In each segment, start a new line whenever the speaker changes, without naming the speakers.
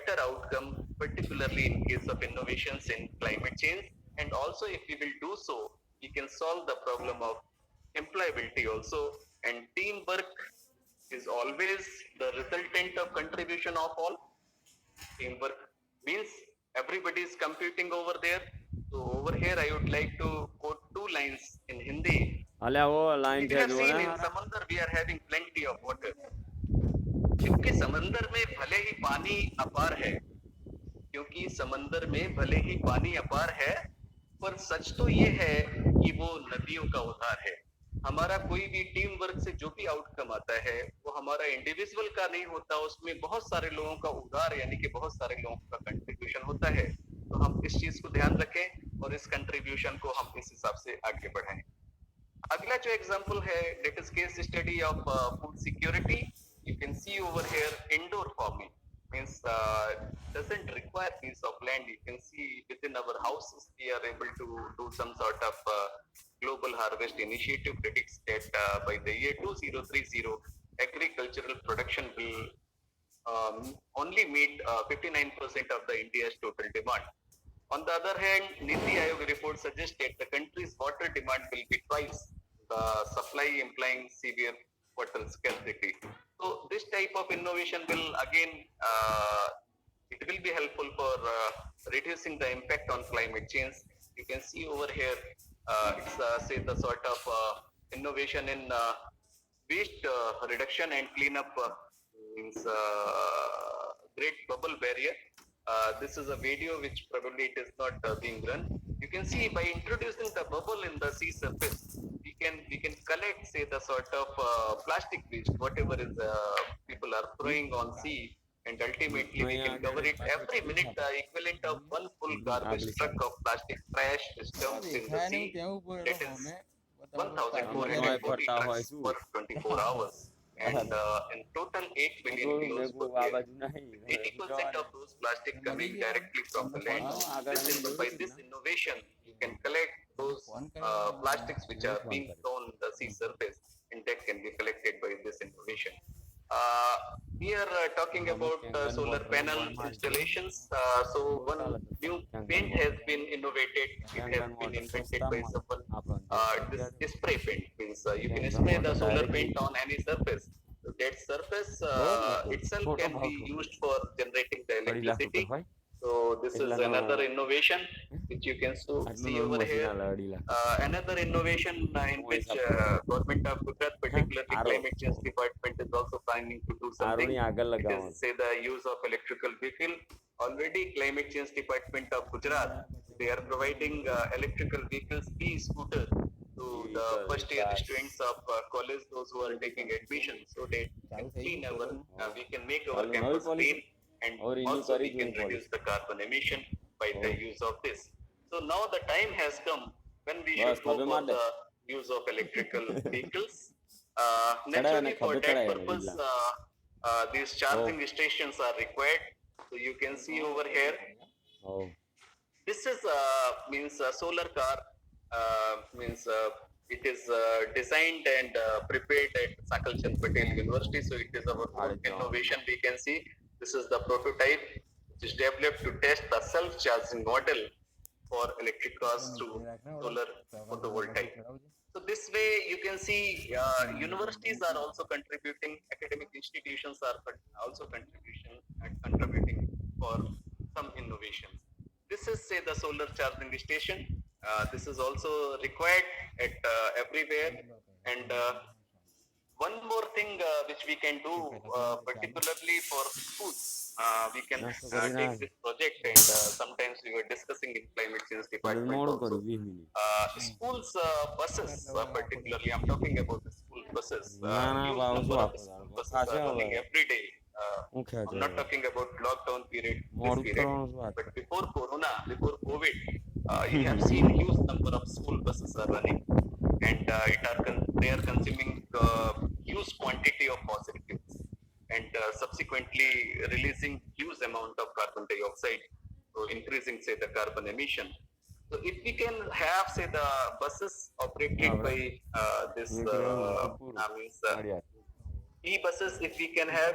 better outcome, particularly in case of innovations in climate change. And also, if we will do so, we can solve the problem of employability also. And teamwork is always the resultant of contribution of all. Teamwork means everybody is computing over there. So over here, I would like to quote two lines in Hindi.
अल्या वो line
If you
थे
have
जो
seen
ना
in Samandar, we are having plenty of water. क्योंकि समंदर में भले ही पानी अपार है, क्योंकि समंदर में भले ही पानी अपार है, पर सच तो ये है कि वो नदियों का उद्धार है। हमारा कोई भी टीम वर्क से जो भी आउटकम आता है वो हमारा इंडिविजुअल का नहीं होता, उसमें बहुत सारे लोगों का उद्धार यानी कि बहुत सारे लोगों का कंट्रीब्यूशन होता है। तो हम इस चीज को ध्यान रखें और इस कंट्रीब्यूशन को हम इस हिसाब से आगे बढ़ाएं। अगला जो एग्जांपल है, let us case study of food security. You can see over here indoor farming means doesn't require piece of land. You can see within our houses we are able to do some sort of global harvest initiative predicts that by the year 2030 agricultural production will only meet 59% of the India's total demand. On the other hand, Niti Aayog report suggests that the country's water demand will be twice the supply, implying severe water scarcity. So this type of innovation will again, it will be helpful for reducing the impact on climate change. You can see over here, it's say the sort of innovation in waste reduction and cleanup means great bubble barrier. This is a video which probably it is not being run. You can see by introducing the bubble in the sea surface, we can collect say the sort of plastic waste, whatever is people are throwing on sea, and ultimately we can cover it every minute. The equivalent of one full garbage truck of plastic trash is dumped in the sea. That is 1,440 trucks per 24 hours. And in total 8 billion kilos per year. 80% of those plastic coming directly from the land. By this innovation, you can collect those plastics which are being thrown on the sea surface, and that can be collected by this innovation. Uh, we are talking about solar panel installations. So one new paint has been innovated. It has been invented by someone. This spray paint means you can spray the solar paint on any surface. So that surface itself can be used for generating the electricity. So this is another innovation which you can see over here. Another innovation in which government of Gujarat, particularly climate change department, is also planning to do something. It is say the use of electrical vehicle. Already climate change department of Gujarat, they are providing electrical vehicles, e-scooter to the first year students of college, those who are taking admission, so that we can make our campus clean, and also we can reduce the carbon emission by the use of this. So now the time has come when we should go for the use of electrical vehicles. Naturally, for that purpose, these charging stations are required. So you can see over here. This is means solar car means it is designed and prepared at Sakal Chand Patel University. So it is our own innovation. We can see this is the prototype which is developed to test the self-charging model for electric cars through solar photovoltaic. So this way you can see universities are also contributing, academic institutions are also contributing for some innovations. This is say the solar charging station. This is also required at everywhere. And one more thing which we can do, particularly for schools, we can take this project, and sometimes we were discussing in climate change department also. Schools buses, particularly I'm talking about the school buses. Huge number of school buses are running every day. I'm not talking about lockdown period, this period, but before Corona, before COVID, you have seen huge number of school buses are running, and they are consuming huge quantity of fossil fuels, and subsequently releasing huge amount of carbon dioxide, so increasing say the carbon emission. So if we can have say the buses operated by this means e-buses, if we can have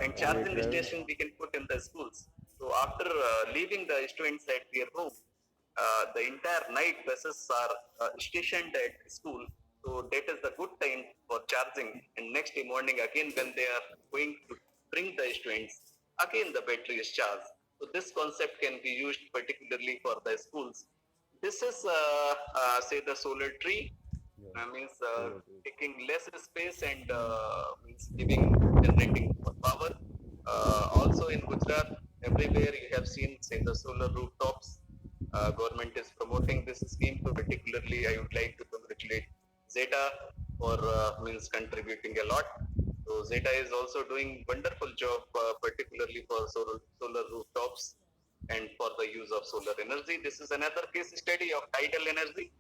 and charging station we can put in the schools. So after leaving the students at their home, the entire night buses are stationed at school. So that is the good time for charging. And next day morning again when they are going to bring the students, again the battery is charged. So this concept can be used particularly for the schools. This is say the solar tree. Means taking less space and means giving generating more power. Also in Gujarat, everywhere you have seen say the solar rooftops. Government is promoting this scheme. So particularly, I would like to congratulate Zeta for means contributing a lot. So Zeta is also doing wonderful job, particularly for solar rooftops and for the use of solar energy. This is another case study of tidal energy.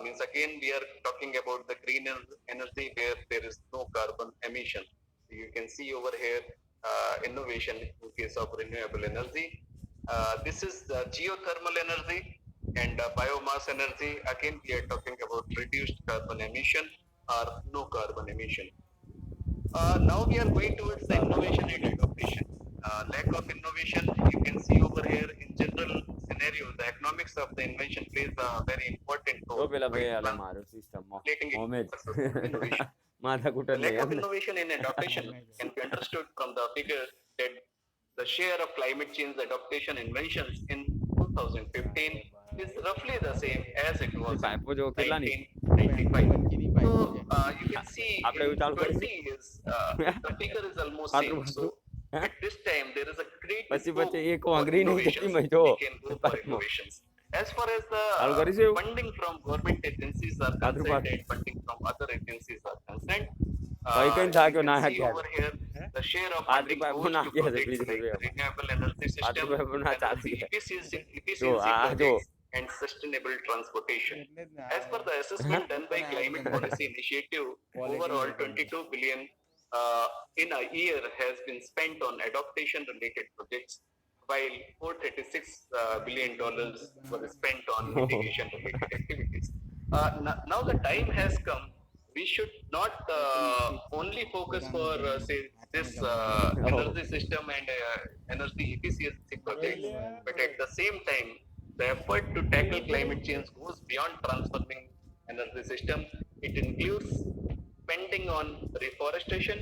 Means again we are talking about the green energy where there is no carbon emission. You can see over here innovation in case of renewable energy. This is the geothermal energy and biomass energy. Again, we are talking about reduced carbon emission or no carbon emission. Now we are going towards the innovation and adaptation. Lack of innovation, you can see over here in general scenario, the economics of the invention plays a very important
જો
role
પેલા ભાઈ
while
આલે માર્યો સિસ્ટમમાં
translating it
હોમે જ
to innovation.
માથા
The
કુટર નહીં
lack of
એમ ને
innovation in adaptation can be understood from the figure that the share of climate change adaptation inventions in 2015 is roughly the same as it was in
પાઇપો જો કેટલા ની
1995. So you can see
આપણે
in
એવું ચાલુ કરીશું
20 years the figure is almost
પાતળું
same. So
પાતળું હે
at this time there is a great
પછી
scope
એક
for
વાંગરી નહીં જતી
innovations.
મય જો
We can go for
પાઇપમાં
innovations. As far as the
ચાલુ કરીશું એવું
funding from government agencies are
પાતળું
concerned
પાતળું
and funding from other agencies are concerned,
ભાઈ કઈ
you
થાક્યો
can
ના
see
નાખ્યા
over here the share of
પાતળું
funding
પાઇપો
goes to
નાખ્યા છે
projects
પ્લીઝ
like
જોઈ
renewable energy system,
પાતળું પાઇપો ના ચાલુ
energy
છે
efficiency,
જો
efficiency
આ જો
projects, and sustainable transportation. As per the assessment done by Climate Policy Initiative, overall 22 billion in a year has been spent on adaptation related projects, while $436 billion were spent on mitigation related activities. Now the time has come. We should not only focus for say this energy system and energy efficiency projects, but at the same time, the effort to tackle climate change goes beyond transforming energy system. It includes spending on reforestation,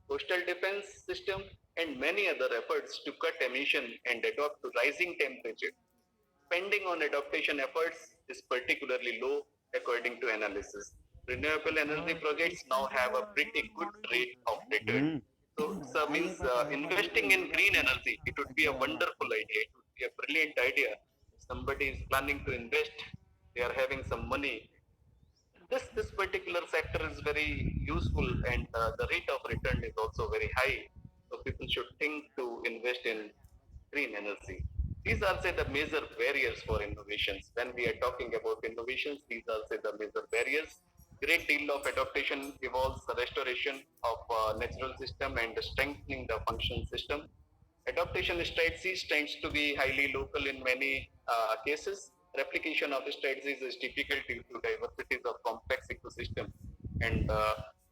coastal defense system, and many other efforts to cut emission and adapt to rising temperature. Spending on adaptation efforts is particularly low according to analysis. Renewable energy projects now have a pretty good rate of return. So means investing in green energy, it would be a wonderful idea. It would be a brilliant idea. If somebody is planning to invest, they are having some money. This particular sector is very useful and the rate of return is also very high. So people should think to invest in green energy. These are say the major barriers for innovations. When we are talking about innovations, these are say the major barriers. Great deal of adaptation involves the restoration of natural system and strengthening the function system. Adaptation strategies tends to be highly local in many cases. Replication of strategies is difficult due to diversities of complex ecosystems and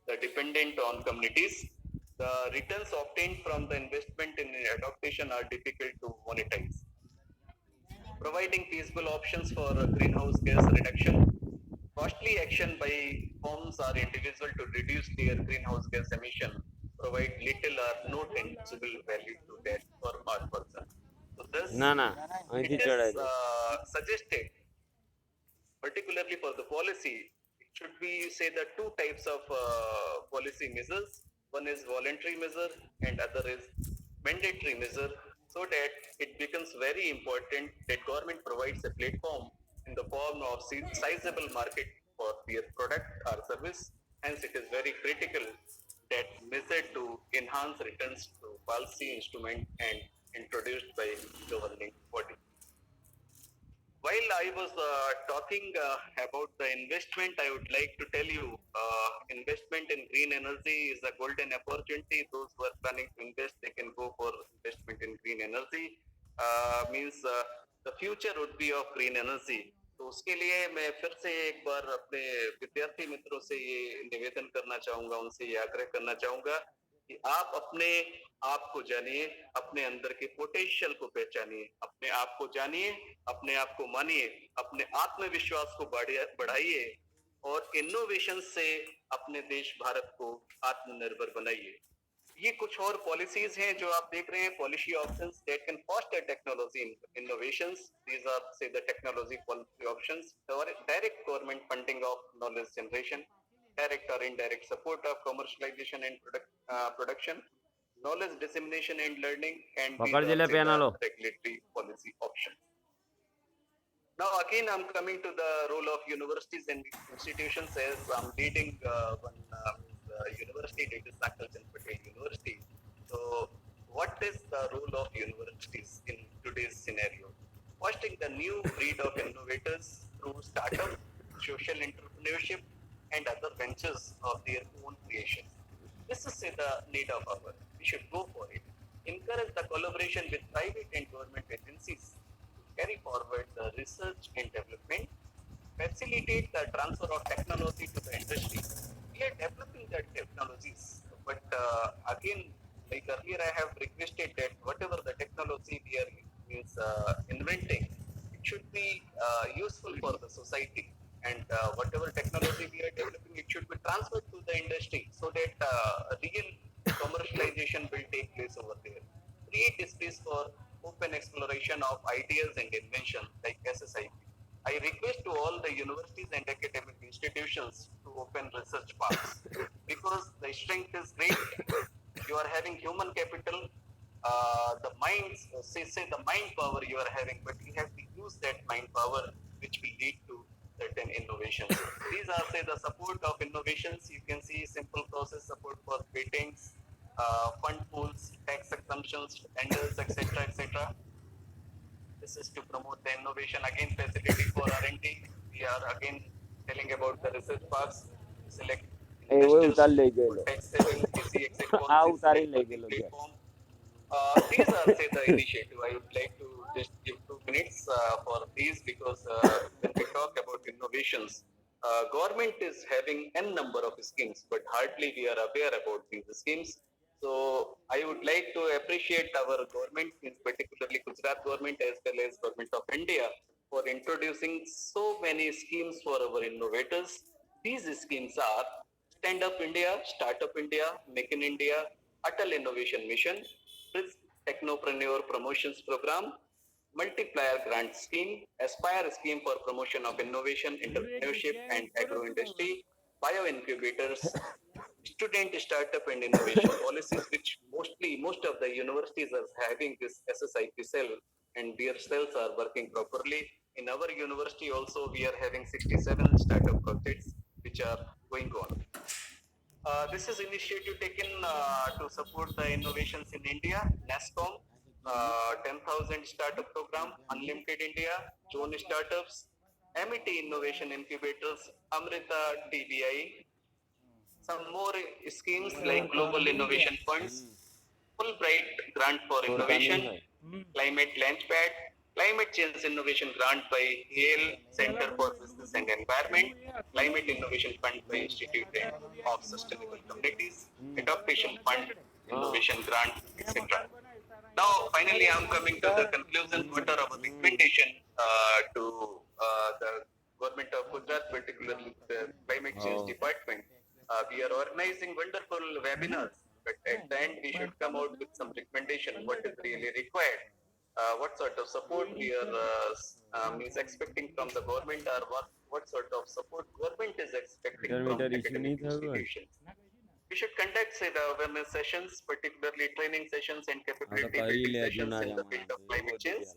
the dependent on communities. The returns obtained from the investment in adaptation are difficult to monetize. Providing feasible options for greenhouse gas reduction. Costly action by firms or individuals to reduce their greenhouse gas emission provide little or no tangible value to that for our person. So thus,
ના ના
it
અહીંથી
is
ચડાઈ દો
suggested, particularly for the policy, it should be say the two types of policy measures. One is voluntary measure and other is mandatory measure, so that it becomes very important that government provides a platform in the form of sizable market for their product or service. Hence, it is very critical that measure to enhance returns to policy instrument and introduced by governing body. While I was talking about the investment, I would like to tell you investment in green energy is a golden opportunity. Those who are planning to invest, they can go for investment in green energy. Means the future would be of green energy. तो उसके लिए मैं फिर से एक बार अपने विद्यार्थी मित्रों से ये निवेदन करना चाहूंगा, उनसे ये आग्रह करना चाहूंगा कि आप अपने आप को जानिए, अपने अंदर के पोटेंशियल को पहचानिए, अपने आप को जानिए, अपने आप को मानिए, अपने आत्मविश्वास को बढ़ाइए और इनोवेशन से अपने देश भारत को आत्मनिर्भर बनाइए। ये कुछ और पॉलिसीज हैं जो आप देख रहे हैं, policy options that can foster technology innovations. These are say the technology policy options. Direct government funding of knowledge generation, direct or indirect support of commercialization and production, knowledge dissemination and learning, and these
પકડ
are
જિલ્લે
say the
પેનાલો
regulatory policy options. Now again I'm coming to the role of universities and institutions, as I'm leading one university, it is Sakal Chand Patel University. So what is the role of universities in today's scenario? Fostering the new breed of innovators through startup, social entrepreneurship, and other ventures of their own creation. This is say the need of our. We should go for it. Encourage the collaboration with private and government agencies to carry forward the research and development, facilitate the transfer of technology to the industry. We are developing the technologies, but again, like earlier, I have requested that whatever the technology we are inventing, it should be useful for the society. And whatever technology we are developing, it should be transferred to the industry so that real commercialization will take place over there. Create a space for open exploration of ideas and invention like SSIP. I request to all the universities and academic institutions to open research parks because the strength is great. You are having human capital, the minds, say the mind power you are having, but you have to use that mind power, which will lead to certain innovations. These are say the support of innovations. You can see simple process support for patents, fund pools, tax exemptions, tenders, etc., etc. This is to promote the innovation. Again, facility for R&D. We are again telling about the research parks. Select
એ ઓય
investors
ઉતાર લઈ
for
ગયેલો
tax saving, easy exit
આ
policies,
ઉતારીને લઈ
networking
ગયેલો ગયા
platform. These are say the initiative. I would like to just give 2 minutes for these because when we talk about innovations, government is having n number of schemes, but hardly we are aware about these schemes. So I would like to appreciate our government, particularly Gujarat government as well as government of India, for introducing so many schemes for our innovators. These schemes are Stand Up India, Startup India, Make in India, Atal Innovation Mission, Technopreneur Promotions Program, Multiplier Grant Scheme, Aspire Scheme for Promotion of Innovation, Entrepreneurship and Agro Industry, Bio Incubators, Student Startup and Innovation Policies, which most of the universities are having this SSIP cell, and their cells are working properly. In our university also, we are having 67 startup projects which are going on. This is initiative taken to support the innovations in India. NASCOM, 10,000 startup program, Unlimited India, Zone Startups, MET Innovation Incubators, Amrita TBI, some more schemes like Global Innovation Funds, Fulbright Grant for Innovation, Climate Launchpad, Climate Change Innovation Grant by Yale Center for Business and Environment, Climate Innovation Fund by Institute of Sustainable Communities, Adaptation Fund, Innovation Grant, etc. Now, finally, I'm coming to the conclusion. What are our recommendation to the government of Gujarat, particularly the Climate Change Department? We are organizing wonderful webinars, but at the end, we should come out with some recommendation. What is really required? What sort of support we are is expecting from the government, or what sort of support government is expecting from
Meter issue
academic
નહીં થયું હોય.
institutions. We should conduct say the awareness sessions, particularly training sessions and capability
કરી
building
લે
sessions in the
જુના
field of
જમાનામાં.
climate change.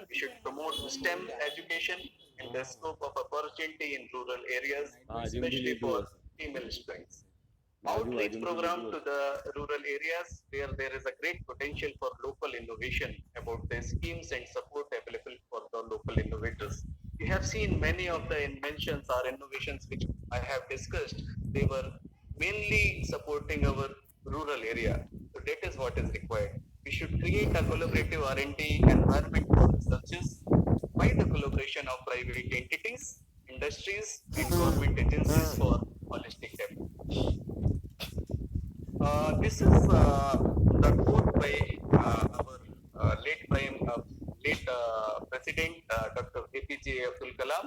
We should promote STEM education and the scope of opportunity in rural areas, especially for female students. Outreach program to the rural areas where there is a great potential for local innovation about the schemes and support available for the local innovators. You have seen many of the inventions or innovations which I have discussed. They were mainly supporting our rural area. So that is what is required. We should create a collaborative R&D environment for researchers by the collaboration of private entities, industries, and government agencies for holistic development. This is the quote by our late President Dr. APJ Abdul Kalam,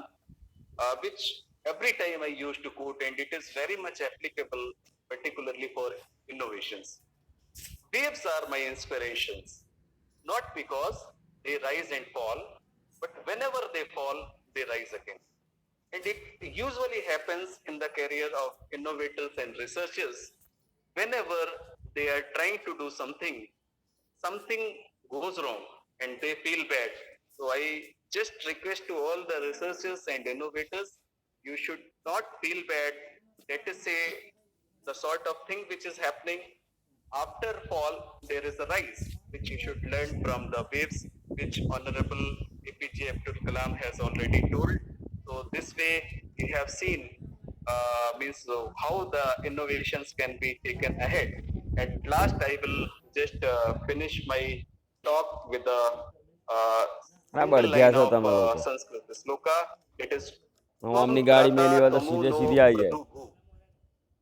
which every time I used to quote, and it is very much applicable, particularly for innovations. Waves are my inspirations, not because they rise and fall, but whenever they fall, they rise again. And it usually happens in the career of innovators and researchers. Whenever they are trying to do something, something goes wrong and they feel bad. So I just request to all the researchers and innovators, you should not feel bad. Let us say the sort of thing which is happening after fall, there is a rise, which you should learn from the waves, which Honorable APJ Abdul Kalam has already told. So this way we have seen means how the innovations can be taken ahead. At last, I will just finish my talk with a
આ
single
Baladiya
line
છો
of
તમે લોકો.
Sanskrit sloka. It is
હું
Tvam
આમની ગાડી
Vrata
મેલી હોય તો
Tamu
સીધે
No
સીધી આવી જાય.
Pradubhu.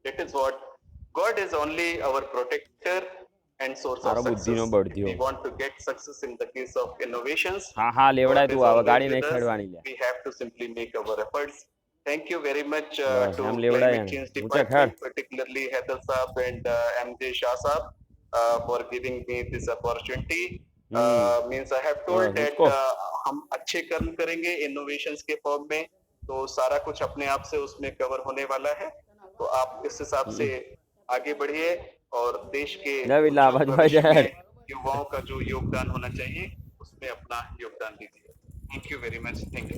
That is what God is only our protector and source of
મારો
success.
બુદ્ધિનો
If
બળદિયો.
we want to get success in the case of innovations,
હા હા લેવડાય
God
તું
is
આવે
always
ગાડી
with
નહીં
us.
ખેડવાની લે.
We have to simply make our efforts. Thank you very much
bus
to
M લેવડાય
Climate
ને.
Change
ઊંચા ખેડ.
Department, particularly Heather Saab and MJ Shah Saab, for giving me this opportunity. Means I have told
बस
that
उसको.
हम अच्छे कर्म करेंगे innovations के फॉर्म में, तो सारा कुछ अपने आप से उसमें कवर होने वाला है. तो आप इस हिसाब से आगे बढ़िए और देश के
नवी लाभाज भाई
भविष्य
जय.
में युवाओं का जो योगदान होना चाहिए उसमें अपना योगदान दीजिए. Thank you very much. Thank you.